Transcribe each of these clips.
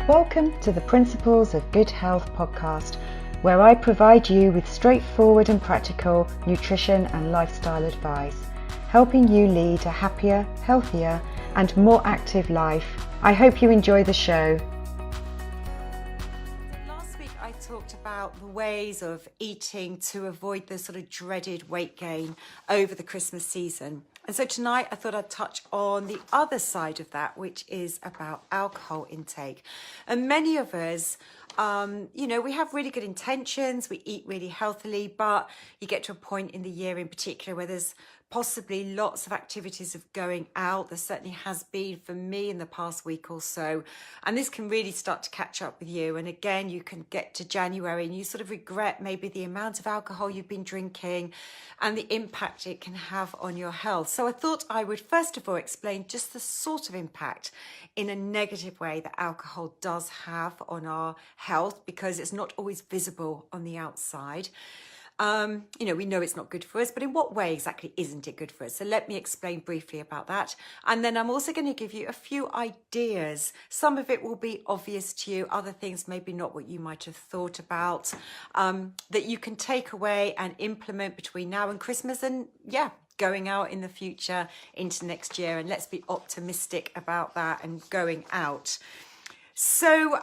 Welcome to the Principles of Good Health podcast, where I provide you with straightforward and practical nutrition and lifestyle advice, helping you lead a happier, healthier, and more active life. I hope you enjoy the show. Last week I talked about the ways of eating to avoid the sort of dreaded weight gain over the Christmas season. And so tonight I thought I'd touch on the other side of that, which is about alcohol intake. And many of us, we have really good intentions, we eat really healthily, but you get to a point in the year in particular where there's possibly lots of activities of going out. There certainly has been for me in the past week or so. And this can really start to catch up with you. And again, you can get to January and you sort of regret maybe the amount of alcohol you've been drinking and the impact it can have on your health. So I thought I would first of all explain just the sort of impact in a negative way that alcohol does have on our health, because it's not always visible on the outside. We know it's not good for us, but in what way exactly isn't it good for us? So let me explain briefly about that. And then I'm also going to give you a few ideas. Some of it will be obvious to you, other things maybe not what you might have thought about, that you can take away and implement between now and Christmas and going out in the future into next year. And let's be optimistic about that and going out. So,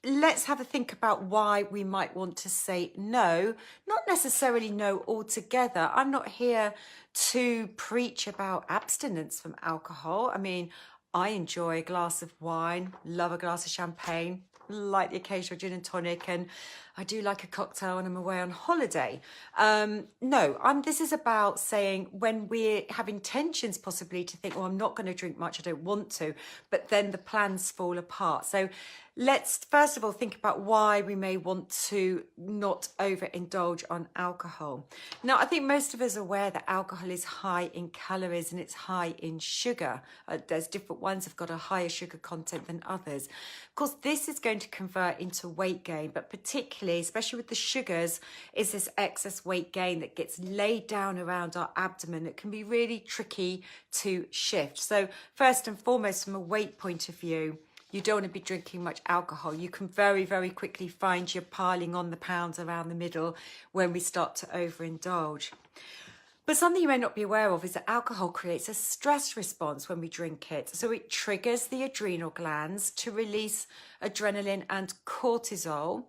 let's have a think about why we might want to say no, not necessarily no altogether. I'm not here to preach about abstinence from alcohol. I mean, I enjoy a glass of wine, love a glass of champagne, like the occasional gin and tonic, and I do like a cocktail when I'm away on holiday. This is about saying when we have intentions possibly to think, I'm not going to drink much, I don't want to, but then the plans fall apart. So let's first of all think about why we may want to not overindulge on alcohol. Now, I think most of us are aware that alcohol is high in calories and it's high in sugar. There's different ones have got a higher sugar content than others. Of course, this is going to convert into weight gain, but particularly, especially with the sugars, is this excess weight gain that gets laid down around our abdomen that can be really tricky to shift. So first and foremost, from a weight point of view, you don't want to be drinking much alcohol. You can very, very quickly find you're piling on the pounds around the middle when we start to overindulge. But something you may not be aware of is that alcohol creates a stress response when we drink it. So it triggers the adrenal glands to release adrenaline and cortisol.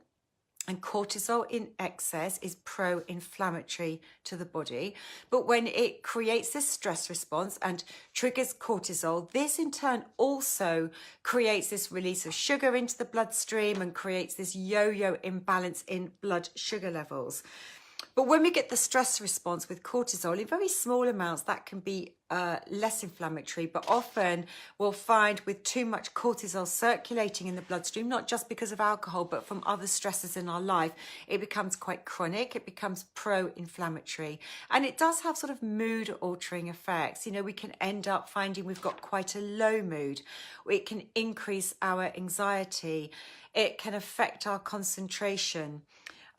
And cortisol in excess is pro-inflammatory to the body. But when it creates this stress response and triggers cortisol, this in turn also creates this release of sugar into the bloodstream and creates this yo-yo imbalance in blood sugar levels. But when we get the stress response with cortisol in very small amounts, that can be less inflammatory. But often we'll find with too much cortisol circulating in the bloodstream, not just because of alcohol, but from other stresses in our life, it becomes quite chronic. It becomes pro-inflammatory. And it does have sort of mood altering effects. We can end up finding we've got quite a low mood. It can increase our anxiety. It can affect our concentration.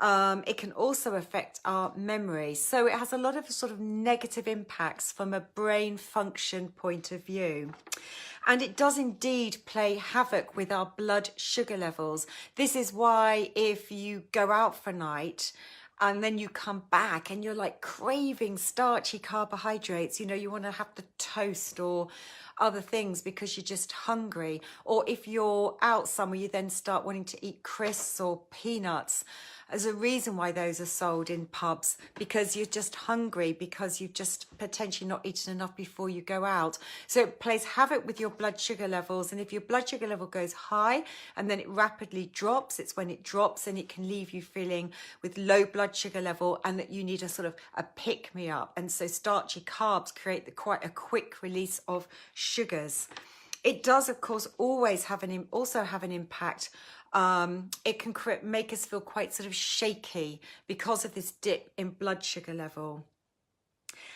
It can also affect our memory. So it has a lot of sort of negative impacts from a brain function point of view. And it does indeed play havoc with our blood sugar levels. This is why if you go out for a night and then you come back and you're like craving starchy carbohydrates, you want to have the toast or other things because you're just hungry. Or if you're out somewhere, you then start wanting to eat crisps or peanuts. There's a reason why those are sold in pubs, because you're just hungry, because you've just potentially not eaten enough before you go out. So it plays havoc with your blood sugar levels. And if your blood sugar level goes high and then it rapidly drops, it's when it drops and it can leave you feeling with low blood sugar level and that you need a sort of a pick-me-up. And so starchy carbs create quite a quick release of sugars. It does, of course, always have an impact. It can make us feel quite sort of shaky because of this dip in blood sugar level.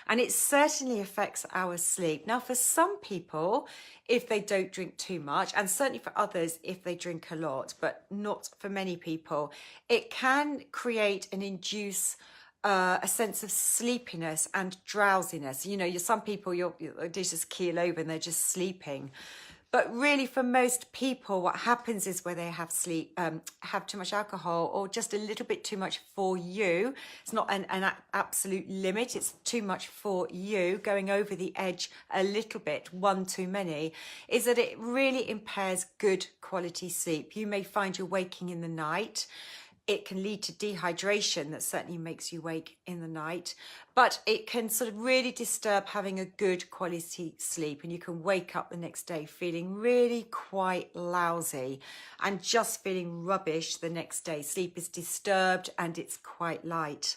And it certainly affects our sleep. Now, for some people, if they don't drink too much, and certainly for others, if they drink a lot, but not for many people, it can create and induce a sense of sleepiness and drowsiness. Some people, they just keel over and they're just sleeping. But really, for most people, what happens is where they have too much alcohol or just a little bit too much for you. It's not an absolute limit. It's too much for you, going over the edge a little bit, one too many, is that it really impairs good quality sleep. You may find you're waking in the night. It can lead to dehydration that certainly makes you wake in the night, but it can sort of really disturb having a good quality sleep, and you can wake up the next day feeling really quite lousy and just feeling rubbish the next day. Sleep is disturbed and it's quite light.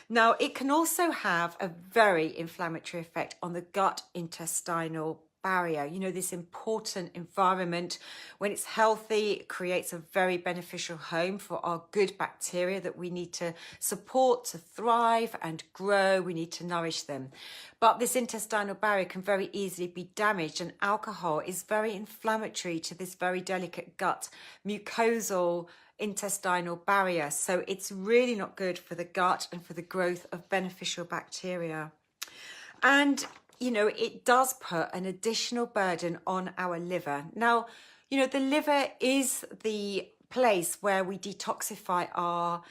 Now, it can also have a very inflammatory effect on the gut intestinal barrier. You know, this important environment, when it's healthy, it creates a very beneficial home for our good bacteria that we need to support to thrive and grow. We need to nourish them. But this intestinal barrier can very easily be damaged, and alcohol is very inflammatory to this very delicate gut mucosal intestinal barrier. So it's really not good for the gut and for the growth of beneficial bacteria. And you know, it does put an additional burden on our liver. Now, you know, the liver is the place where we detoxify our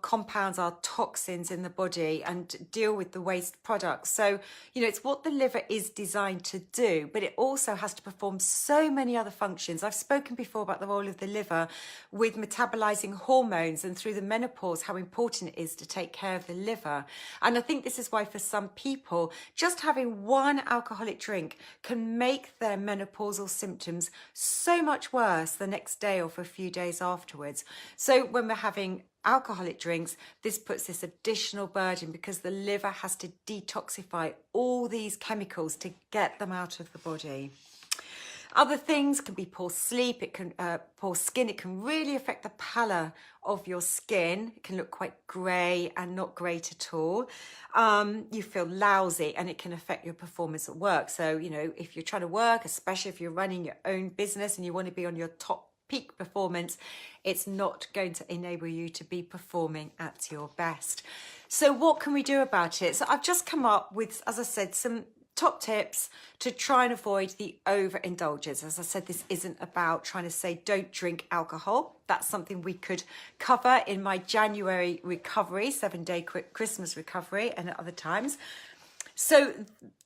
compounds, our toxins in the body, and deal with the waste products. So, you know, it's what the liver is designed to do, but it also has to perform so many other functions. I've spoken before about the role of the liver with metabolizing hormones, and through the menopause, how important it is to take care of the liver. And I think this is why for some people, just having one alcoholic drink can make their menopausal symptoms so much worse the next day or for a few days afterwards. So when we're having alcoholic drinks, this puts this additional burden because the liver has to detoxify all these chemicals to get them out of the body. Other things can be poor sleep, it can poor skin. It can really affect the pallor of your skin. It can look quite grey and not great at all. You feel lousy, and it can affect your performance at work. So, you know, if you're trying to work, especially if you're running your own business and you want to be on your top peak performance, it's not going to enable you to be performing at your best. So what can we do about it? So I've just come up with, as I said, some top tips to try and avoid the overindulgence. As I said, this isn't about trying to say don't drink alcohol. That's something we could cover in my January recovery, 7-day quick Christmas recovery, and at other times. So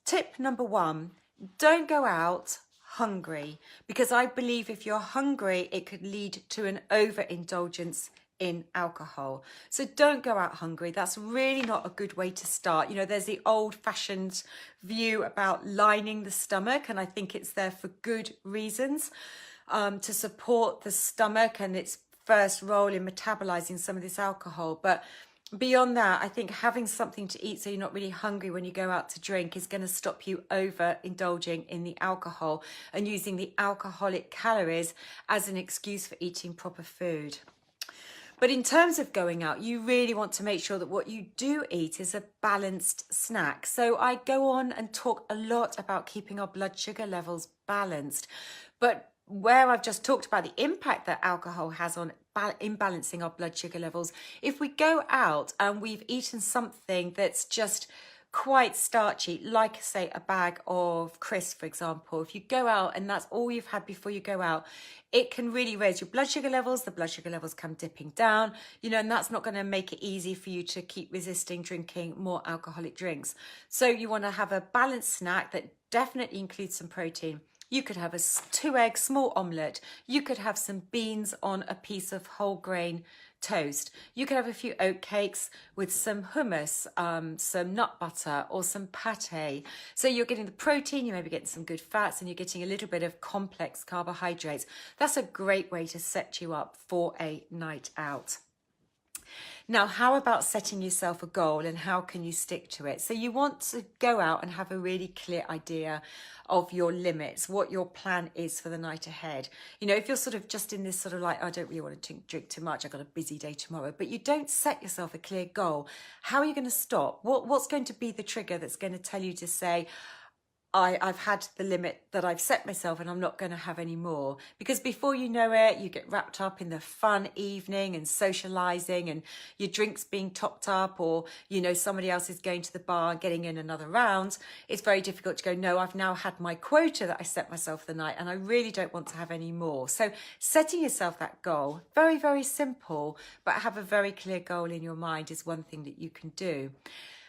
tip number 1, don't go out hungry, because I believe if you're hungry, it could lead to an overindulgence in alcohol. So don't go out hungry. That's really not a good way to start. You know, there's the old-fashioned view about lining the stomach, and I think it's there for good reasons, to support the stomach and its first role in metabolizing some of this alcohol. But beyond that, I think having something to eat so you're not really hungry when you go out to drink is going to stop you overindulging in the alcohol and using the alcoholic calories as an excuse for eating proper food. But in terms of going out, you really want to make sure that what you do eat is a balanced snack. So I go on and talk a lot about keeping our blood sugar levels balanced. But where I've just talked about the impact that alcohol has on imbalancing our blood sugar levels, if we go out and we've eaten something that's just quite starchy, like say a bag of crisps, for example, if you go out and that's all you've had before you go out, it can really raise your blood sugar levels. The blood sugar levels come dipping down, you know, and that's not going to make it easy for you to keep resisting drinking more alcoholic drinks. So you want to have a balanced snack that definitely includes some protein. You could have a 2-egg small omelette. You could have some beans on a piece of whole grain toast. You could have a few oat cakes with some hummus, some nut butter, or some pate. So you're getting the protein, you may be getting some good fats, and you're getting a little bit of complex carbohydrates. That's a great way to set you up for a night out. Now, how about setting yourself a goal, and how can you stick to it? So you want to go out and have a really clear idea of your limits, what your plan is for the night ahead. You know, if you're sort of just in this sort of like, I don't really want to drink too much, I've got a busy day tomorrow, but you don't set yourself a clear goal, how are you going to stop? What's going to be the trigger that's going to tell you to say, I've had the limit that I've set myself and I'm not going to have any more. Because before you know it, you get wrapped up in the fun evening and socializing and your drinks being topped up, or, you know, somebody else is going to the bar and getting in another round. It's very difficult to go, no, I've now had my quota that I set myself for the night and I really don't want to have any more. So setting yourself that goal, very, very simple, but have a very clear goal in your mind is one thing that you can do.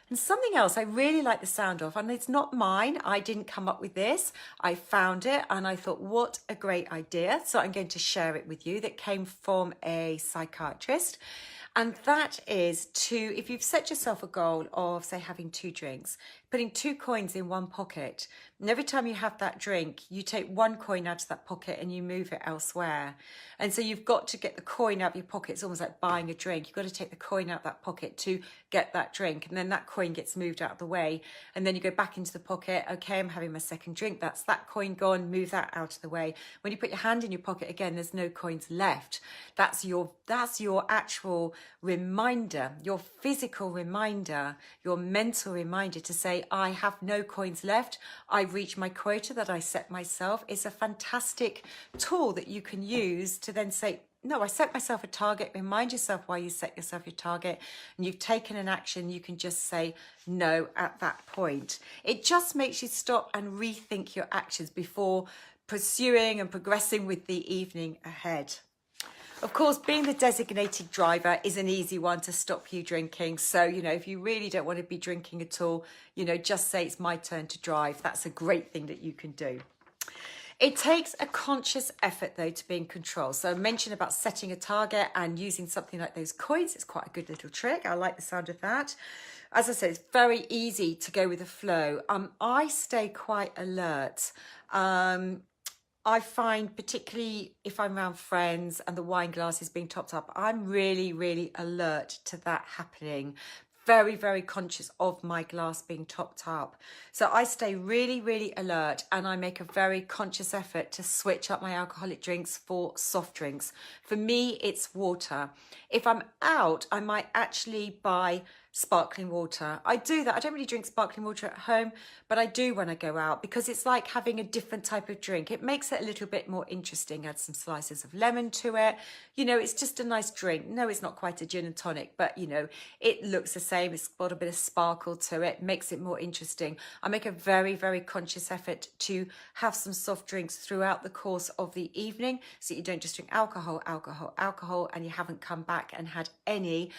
And something else I really like the sound of, and it's not mine, I didn't come up with this, I found it and I thought, what a great idea. So I'm going to share it with you, that came from a psychiatrist. And that is to, if you've set yourself a goal of, say, having 2 drinks, putting 2 coins in one pocket, and every time you have that drink, you take 1 coin out of that pocket and you move it elsewhere. And so you've got to get the coin out of your pocket. It's almost like buying a drink. You've got to take the coin out of that pocket to get that drink. And then that coin gets moved out of the way. And then you go back into the pocket. Okay, I'm having my second drink. That's that coin gone. Move that out of the way. When you put your hand in your pocket again, there's no coins left. That's your actual reminder, your physical reminder, your mental reminder to say, I have no coins left. I've reached my quota that I set myself. It's a fantastic tool that you can use to then say, no, I set myself a target. Remind yourself why you set yourself your target, and you've taken an action. You can just say no at that point. It just makes you stop and rethink your actions before pursuing and progressing with the evening ahead. Of course, being the designated driver is an easy one to stop you drinking. So, you know, if you really don't want to be drinking at all, you know, just say it's my turn to drive. That's a great thing that you can do. It takes a conscious effort, though, to be in control. So I mentioned about setting a target and using something like those coins. It's quite a good little trick. I like the sound of that. As I said, it's very easy to go with the flow. I stay quite alert. I find, particularly if I'm around friends and the wine glass is being topped up, I'm really, really alert to that happening. Very, very conscious of my glass being topped up. So I stay really, really alert, and I make a very conscious effort to switch up my alcoholic drinks for soft drinks. For me, it's water. If I'm out, I might actually buy sparkling water. I do that. I don't really drink sparkling water at home, but I do when I go out, because it's like having a different type of drink. It makes it a little bit more interesting. Add some slices of lemon to it. You know, it's just a nice drink. No, it's not quite a gin and tonic, but you know, it looks the same. It's got a bit of sparkle to it, makes it more interesting. I make a very, very conscious effort to have some soft drinks throughout the course of the evening, so you don't just drink alcohol, and you haven't come back and had any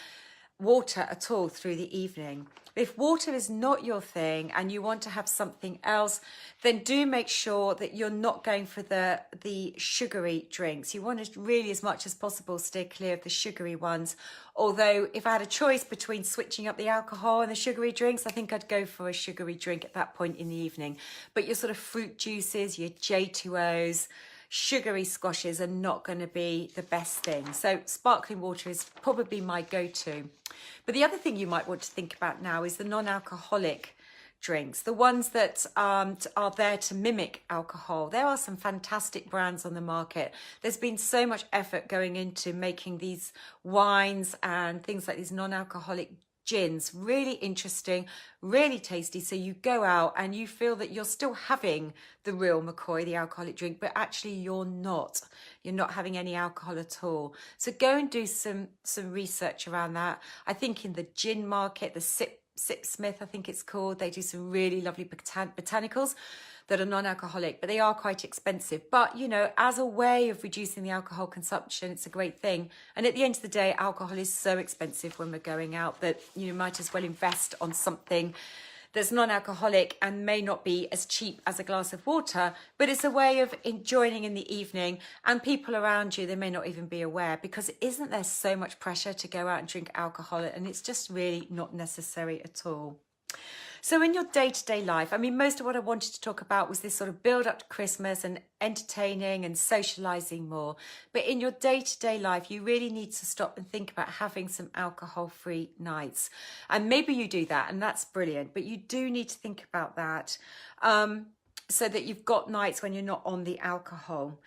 water at all through the evening. If water is not your thing and you want to have something else, then do make sure that you're not going for the sugary drinks. You want to really, as much as possible, stay clear of the sugary ones. Although if I had a choice between switching up the alcohol and the sugary drinks, I think I'd go for a sugary drink at that point in the evening. But your sort of fruit juices, your J2Os, sugary squashes are not going to be the best thing. So sparkling water is probably my go-to. But the other thing you might want to think about now is the non-alcoholic drinks, the ones that are there to mimic alcohol. There are some fantastic brands on the market. There's been so much effort going into making these wines and things like these non-alcoholic gins really interesting, really tasty. So you go out and you feel that you're still having the real McCoy, the alcoholic drink, but actually you're not. You're not having any alcohol at all. So go and do some research around that. I think in the gin market, the Sipsmith, I think it's called, they do some really lovely botanicals that are non-alcoholic, but they are quite expensive. But, you know, as a way of reducing the alcohol consumption, it's a great thing. And at the end of the day, alcohol is so expensive when we're going out that you might as well invest on something that's non-alcoholic and may not be as cheap as a glass of water, but it's a way of enjoying in the evening, and people around you, they may not even be aware, because isn't there so much pressure to go out and drink alcohol, and it's just really not necessary at all. So in your day-to-day life, I mean, most of what I wanted to talk about was this sort of build up to Christmas and entertaining and socializing more. But in your day-to-day life, you really need to stop and think about having some alcohol-free nights. And maybe you do that, and that's brilliant. But you do need to think about that so that you've got nights when you're not on the alcohol.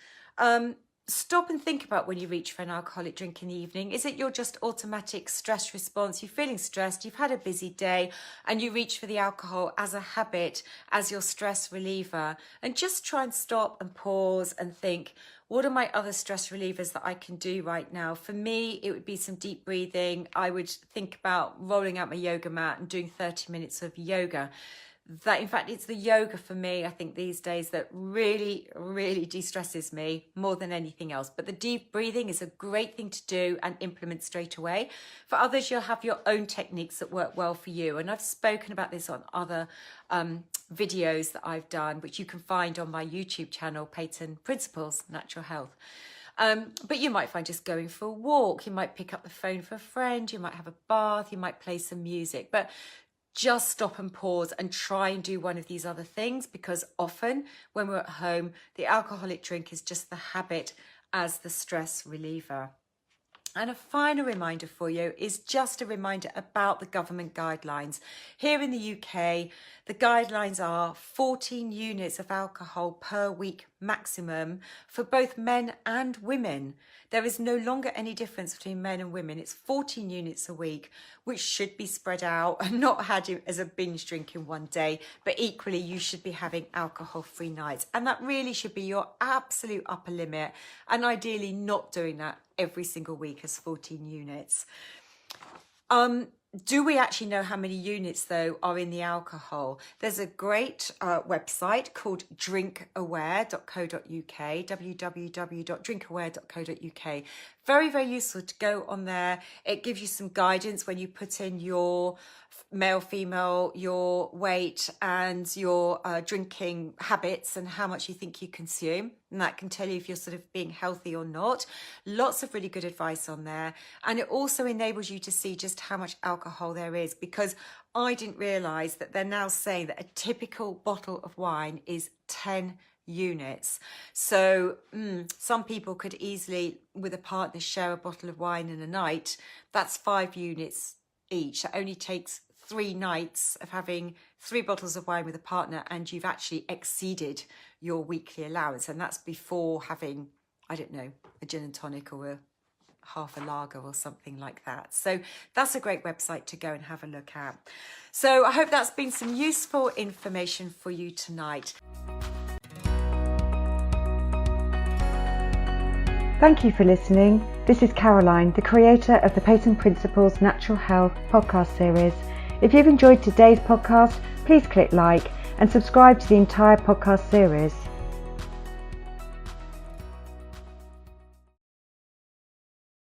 stop and think about when you reach for an alcoholic drink in the evening. Is it your just automatic stress response? You're feeling stressed, you've had a busy day, and you reach for the alcohol as a habit, as your stress reliever. And just try and stop and pause and think, what are my other stress relievers that I can do right now? For me, it would be some deep breathing. I would think about rolling out my yoga mat and doing 30 minutes of yoga. That, in fact, it's the yoga for me, I think, these days that really, really de-stresses me more than anything else. But the deep breathing is a great thing to do and implement straight away. For others, you'll have your own techniques that work well for you. And I've spoken about this on other videos that I've done, which you can find on my YouTube channel, Peyton Principles, Natural Health. But you might find just going for a walk, you might pick up the phone for a friend, you might have a bath, you might play some music. But just stop and pause and try and do one of these other things, because often when we're at home, the alcoholic drink is just the habit as the stress reliever. And a final reminder for you is just a reminder about the government guidelines. Here in the UK, the guidelines are 14 units of alcohol per week maximum for both men and women. There is no longer any difference between men and women. It's 14 units a week, which should be spread out and not had as a binge drink in one day. But equally, you should be having alcohol-free nights. And that really should be your absolute upper limit. And ideally not doing that every single week as 14 units. Do we actually know how many units, though, are in the alcohol? There's a great website called drinkaware.co.uk, www.drinkaware.co.uk. Very, very useful to go on there. It gives you some guidance when you put in your male, female, your weight and your drinking habits and how much you think you consume. And that can tell you if you're sort of being healthy or not. Lots of really good advice on there. And it also enables you to see just how much alcohol there is, because I didn't realise that they're now saying that a typical bottle of wine is 10 units. So some people could easily, with a partner, share a bottle of wine in a night. That's 5 units each. That only takes 3 nights of having 3 bottles of wine with a partner, and you've actually exceeded your weekly allowance. And that's before having, I don't know, a gin and tonic or half a lager or something like that. So that's a great website to go and have a look at. So I hope that's been some useful information for you tonight. Thank you for listening. This is Caroline, the creator of the Peyton Principles Natural Health podcast series. If you've enjoyed today's podcast, please click like and subscribe to the entire podcast series.